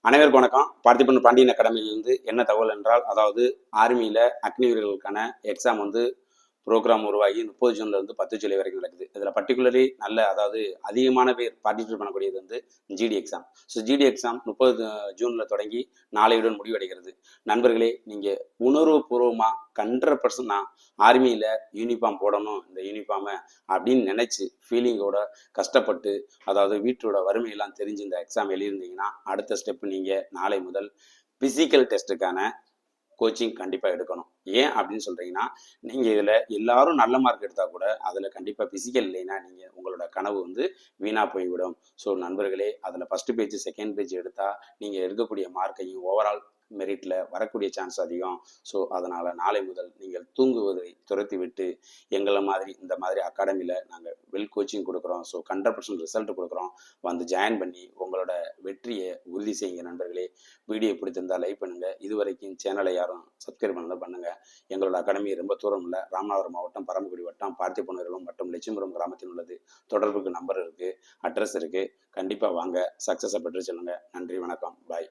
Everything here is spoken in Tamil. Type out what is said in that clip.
அனைவருக்கும் வணக்கம். பார்த்திபன் பாண்டியன் அகாடமியிலிருந்து என்ன தகவல் என்றால், அதாவது ஆர்மியில் அக்னி வீரர்களுக்கான எக்ஸாம் ப்ரோக்ராம் உருவாகி 30 ஜூன்ல 10 ஜூலை வரைக்கும் நடக்குது. இதில் பர்டிகுலர்லி அதாவது அதிகமான பேர் பார்ட்டிசிபேட் பண்ணக்கூடியது GT exam. So GT exam 30 ஜூனில் தொடங்கி நாளையுடன் முடிவடைகிறது. நண்பர்களே, நீங்கள் உணர்வுபூர்வமாக 100% நான் ஆர்மியில் யூனிஃபார்ம் போடணும், இந்த யூனிஃபார்மை அப்படின்னு நினச்சி ஃபீலிங்கோட கஷ்டப்பட்டு, அதாவது வீட்டோட வறுமையெல்லாம் தெரிஞ்சு இந்த எக்ஸாம் எழுதியிருந்தீங்கன்னா, அடுத்த ஸ்டெப் நீங்கள் நாளை முதல் ஃபிசிக்கல் டெஸ்ட்டுக்கான கோச்சிங் கண்டிப்பாக எடுக்கணும். ஏன் அப்படின்னு சொல்கிறீங்கன்னா, நீங்கள் இதில் எல்லாரும் நல்ல மார்க் எடுத்தால் கூட அதில் கண்டிப்பாக ஃபிசிக்கல் இல்லைன்னா நீங்கள் உங்களோட கனவு வீணாக போய்விடும். ஸோ நண்பர்களே, அதில் ஃபஸ்ட்டு பேஜ் செகண்ட் பேஜ் எடுத்தால் நீங்கள் எடுக்கக்கூடிய மார்க்கையும் ஓவரால் மெரிட்டில் வரக்கூடிய சான்ஸ் அதிகம். ஸோ அதனால் நாளை முதல் நீங்கள் தூங்குவதை துரத்தி விட்டு எங்களை மாதிரி இந்த மாதிரி அகாடமியில் நாங்கள் வெல் கோச்சிங் கொடுக்குறோம். ஸோ 100% ரிசல்ட் கொடுக்குறோம். ஜாயின் பண்ணி உங்களோட வெற்றியை உறுதி செய்யுங்க. நண்பர்களே, வீடியோ பிடித்திருந்தால் லைக் பண்ணுங்கள். இதுவரைக்கும் சேனலை யாரும் சப்ஸ்கிரைப் பண்ணலாம் பண்ணுங்கள். எங்களோட அகாடமி ரொம்ப தூரம் இல்லை, ராமநாதபுரம் மாவட்டம் பரமக்குடி வட்டம் பார்த்திபன் மற்றும் லட்சுமிபுரம் கிராமத்தில் உள்ளது. தொடர்புக்கு நம்பர் இருக்குது, அட்ரஸ் இருக்குது. கண்டிப்பாக வாங்க, சக்ஸஸை பெற்று சொல்லுங்கள். நன்றி, வணக்கம், பாய்.